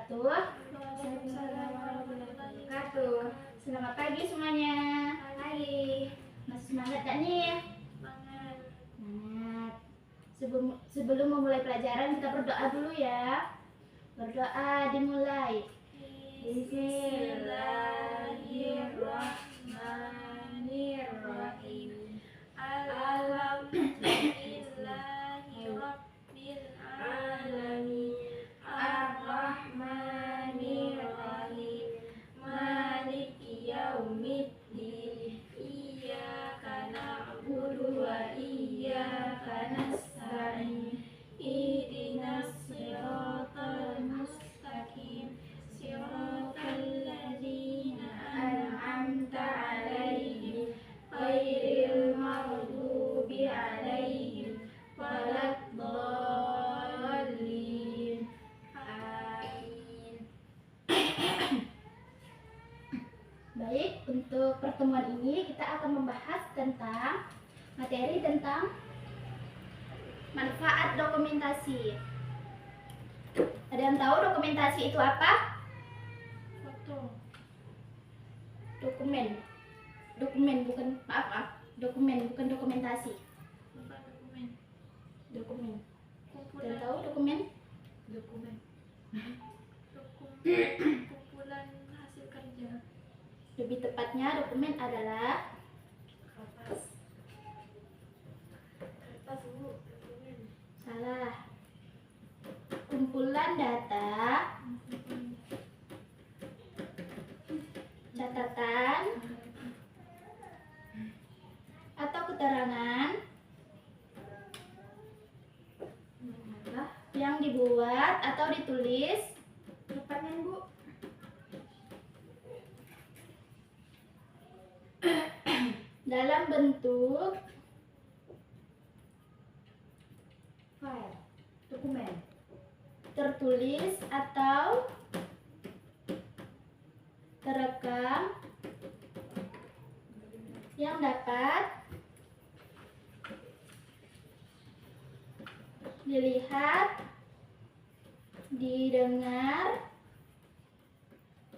wabarakatuh. Waalaikumsalam warahmatullahi Wabarakatuh. Selamat pagi semuanya. Pagi. Masih semangat gak nih? Semangat. Semangat. Sebelum memulai pelajaran kita berdoa dulu ya. Berdoa dimulai. Bismillahirrahmanirrahim. Alhamdulillahirabbil alamin. Arrahmanirrahim. Maliki yaumiddin. Iyyaka na'budu wa iyyaka nasta'in. Ihdinas siratal mustaqim. Siratal ladzina an'amta 'alaihim ghairil maghdubi 'alaihim waladdallin. Amin. Baik, untuk pertemuan ini kita akan membahas tentang materi tentang manfaat dokumentasi. Ada yang tahu dokumentasi itu apa? Foto. Dokumen bukan dokumentasi. Bukan dokumen. Dokumen. Kumpulan. Ada tahu dokumen? Kumpulan hasil kerja. Lebih tepatnya dokumen adalah Kertas. Kertas Bu. Dokumen. salah. Kumpulan data, catatan, atau keterangan yang dibuat atau ditulis tepatnya Bu dalam bentuk file, dokumen, tertulis atau terekam yang dapat dilihat, didengar,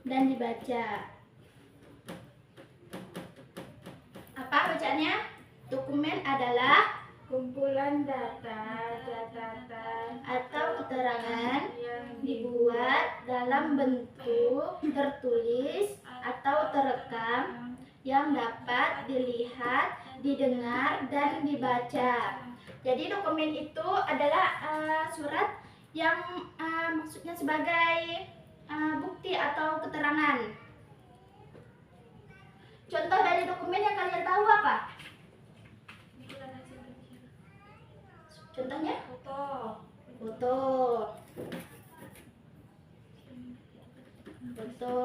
dan dibaca. Apa bacaannya? Dokumen adalah Kumpulan data, catatan, atau keterangan yang dibuat dalam bentuk tertulis atau terekam yang dapat dilihat, didengar, dan dibaca. Jadi dokumen itu adalah surat yang maksudnya sebagai bukti atau keterangan. Contoh dari dokumen yang kalian tahu apa? kumpulan hasil kerja. Contohnya? Foto. Foto.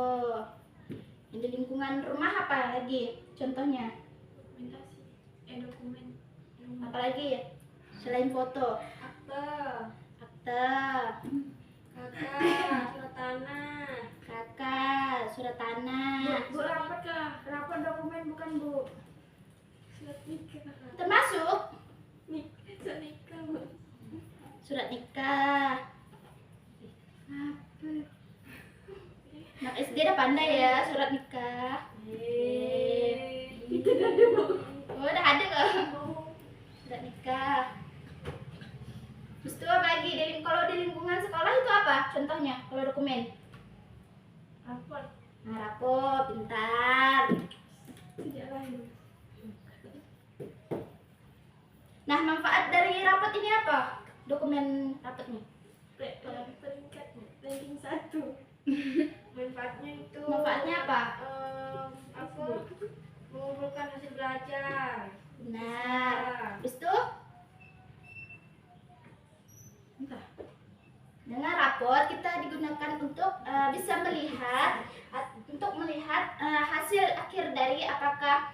Yang di lingkungan rumah apa lagi? Contohnya? Dokumentasi. Dokumen. Apa lagi selain foto? Akte. Akta, Kakak. Surat tanah. kakak, surat tanah, Bu, rapor kah? Rapor dokumen bukan Bu. Surat nikah. termasuk Surat nikah Bu. surat nikah. Anak SD udah pandai ya surat nikah. Itu kan ada Bu. Oh, udah ada kok surat nikah. Terus itu apa lagi? Kalau di lingkungan sekolah itu apa? Contohnya kalau dokumen? Rapor. Nah, rapor, pintar. Tidak lain. Nah, manfaat dari rapot ini apa? Dokumen rapotnya. Peringkat ranking 1. Manfaatnya itu. Manfaatnya apa? Apa? Mengumpulkan hasil belajar. Benar. Terus itu dengan rapor kita digunakan untuk bisa melihat hasil akhir dari apakah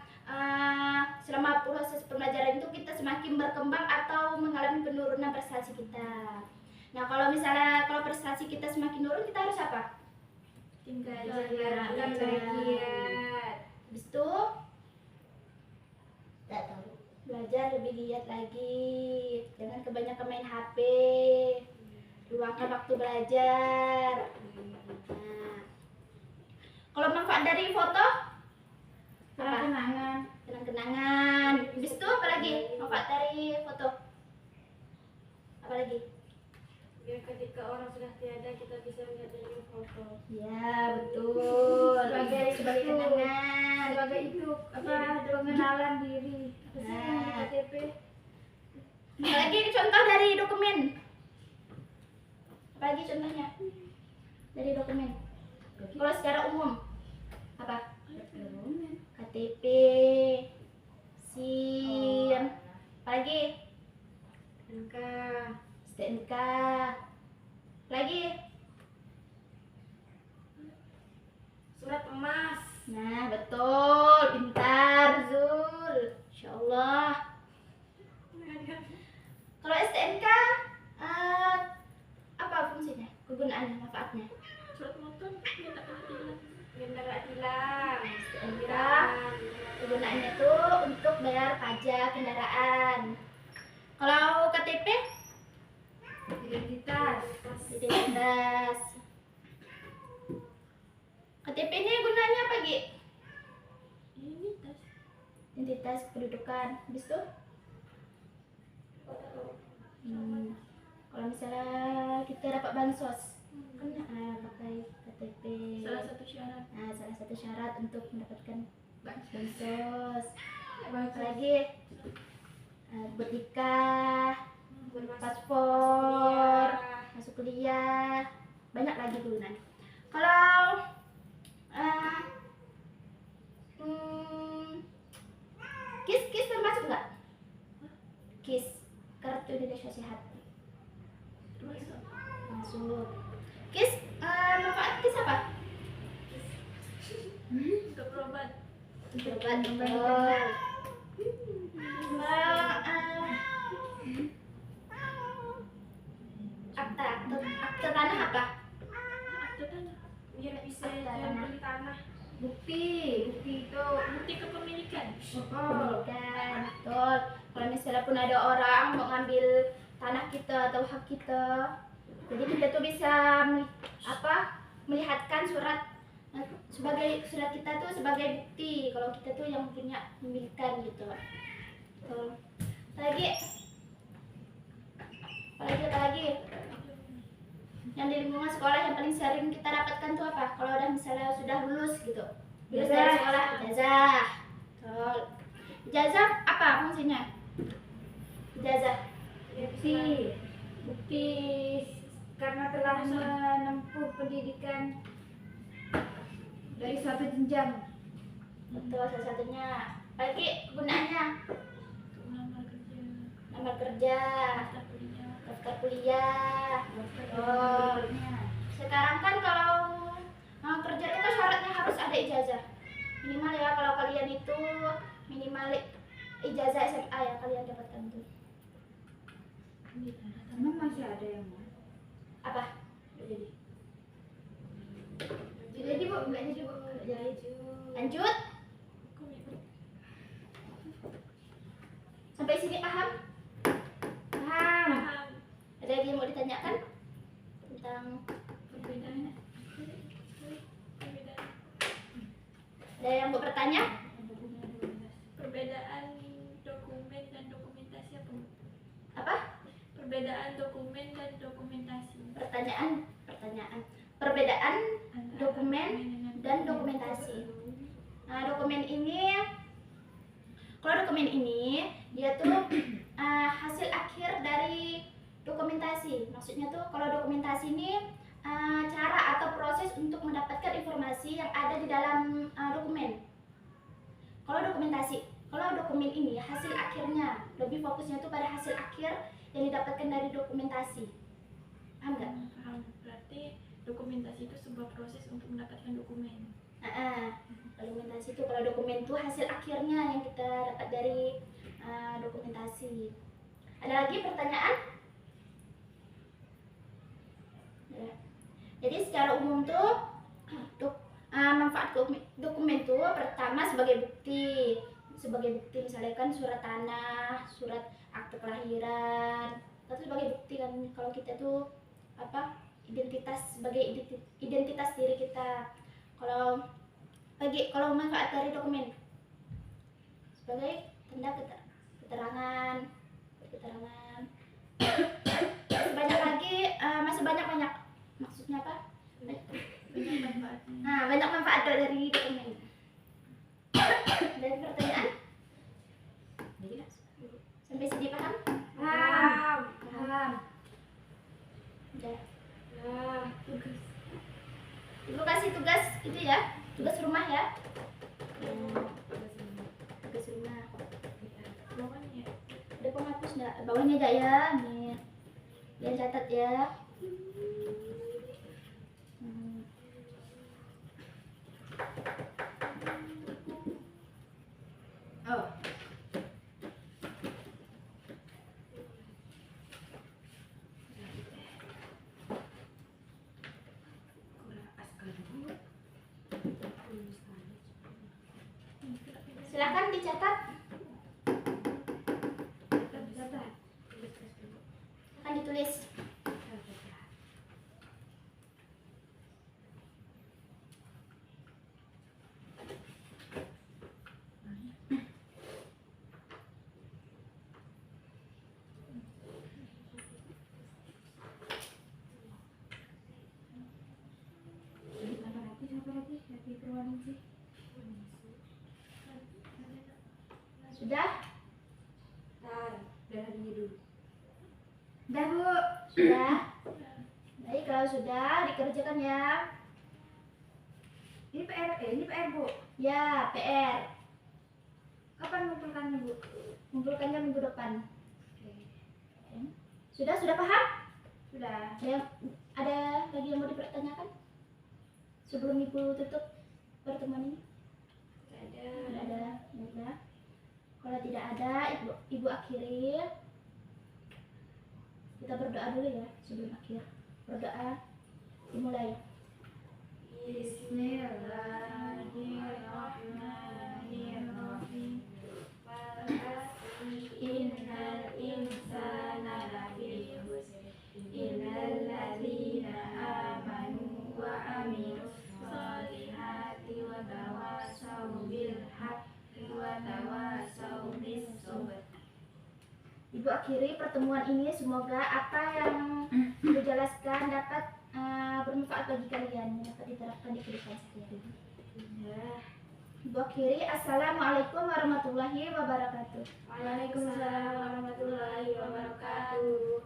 selama proses pembelajaran itu kita semakin berkembang atau mengalami penurunan prestasi kita. Nah, kalau prestasi kita semakin turun, kita harus apa? Tingkatkan bagian. Habis itu belajar lebih giat lagi, jangan kebanyakan main HP, luangkan waktu belajar. tiada kita bisa lihat dari foto. Ya, betul. Sebagai itu, kenangan. sebagai itu pengenalan diri. Apa sih yang di Nah. KTP? Apalagi ini contoh dari dokumen. Apalagi contohnya dari dokumen. Kalau secara umum apa? KTP, SIM, apalagi NK, STNK, apalagi. surat emas. Nah, betul, pintar Zul, Insya Allah. Kalau STNK, apa fungsinya, kegunaannya, manfaatnya? Surat motor kendaraan tilang. STNK kegunaannya itu untuk bayar pajak kendaraan. Kalau KTP, Identitas. identitas. KTP ini gunanya apa, Gi? Identitas. Identitas kependudukan. Habis itu? Kalau misalnya kita dapat bansos, kan pakai KTP. Salah satu syarat. Nah, salah satu syarat untuk mendapatkan bansos. Bansos. Apalagi buat nikah, Berpaspor. paspor, masuk kuliah, banyak lagi kegunaan. Kalau KIS termasuk nggak? KIS, kartu Indonesia Sehat, masuk. KIS, manfaat KIS apa? Untuk berobat. Berobat, betul. Akta tanah apa? Akta tanah. Biar bisa Akta jual tanah. beli tanah. Bukti itu Bukti kepemilikan. pendidikan, betul. Kalau misalnya pun ada orang mau ngambil tanah kita atau hak kita, jadi kita tuh bisa melihatkan surat sebagai surat kita tuh sebagai bukti kalau kita tuh yang punya memilikan gitu. Tuh. Apalagi yang di lingkungan sekolah yang paling sering kita dapatkan tuh apa? Kalau udah misalnya sudah lulus gitu, lulus dari Ijazah. sekolah, ijazah. Betul. Ijazah apa fungsinya? Ijazah Bukti karena telah menempuh pendidikan dari satu jenjang. betul, salah satunya. Apalagi kegunaannya, Melamar kerja. lamar kerja, Daftar kuliah. daftar kuliah. Betul. Sekarang kan kalau kerja itu kan syaratnya harus ada ijazah minimal ya. Kalau kalian itu minimal ijazah SMA ya kalian dapatkan tuh. Emang masih ada yang mau? Apa? Jadi bu, nggak jadi bu. Lanjut. Sampai sini paham? Paham. Ada lagi yang mau ditanyakan tentang Perbedaannya. ada yang mau bertanya? Perbedaan dokumen dan dokumentasi apa? Bu? Apa? Perbedaan dokumen dan dokumentasi. Pertanyaan. Perbedaan dokumen dan dokumentasi. Nah, dokumen ini dia tuh hasil akhir dari dokumentasi. Maksudnya tuh kalau dokumentasi ini cara atau proses untuk mendapatkan informasi yang ada di dalam dokumen. Kalau dokumen ini hasil akhirnya, lebih fokusnya tuh pada hasil akhir yang didapatkan dari dokumentasi. Paham nggak? Paham. Berarti dokumentasi itu sebuah proses untuk mendapatkan dokumen. Dokumentasi itu, kalau dokumen itu hasil akhirnya yang kita dapat dari dokumentasi. Ada lagi pertanyaan? Ya. Jadi secara umum tuh manfaat dokumen tuh pertama sebagai bukti misalnya kan surat tanah, surat akte kelahiran, itu sebagai bukti kan kalau kita tuh sebagai identitas diri kita. Kalau manfaat dari dokumen sebagai tanda keterangan. Masih banyak bagusnya apa? Banyak manfaatnya. Nah, banyak manfaat dari dokumen. Dari pertanyaan? Sampai sini paham? Paham. Paham. Udah. Nah, tugas. Ibu kasih tugas itu ya, tugas rumah ya. Tugas rumah. Bawahnya. Ada penghapus nggak? Bawahnya aja ya, nih. Yang catat ya. Hmm. Oh. Silakan dicatat. Akan ditulis. Sudah? Sudah, Bu. Sudah. Baik, kalau sudah dikerjakan ya. Ini PR, Bu. Ya, PR. Kapan ngumpulkannya, Bu? Kumpulkannya minggu depan. Sudah paham? Sudah. Ada lagi yang mau dipertanyakan? Sebelum Ibu tutup pertemuan ini? Tidak ada. Baiklah. Kalau tidak ada, Ibu akhiri. Kita berdoa dulu ya sebelum akhir. Berdoa dimulai. Bismillahirrahmanirrahim. Innal insana lafi khusr illal ladzina amanu wa amilus solihati wa tawassaw bil haqqi wa tawassaw bis sabr. Ibu akhiri pertemuan ini, semoga apa yang Ibu jelaskan dapat bermanfaat bagi kalian, dapat diterapkan di kehidupan sehari-hari. Ibu akhiri, assalamualaikum warahmatullahi wabarakatuh. Waalaikumsalam warahmatullahi wabarakatuh.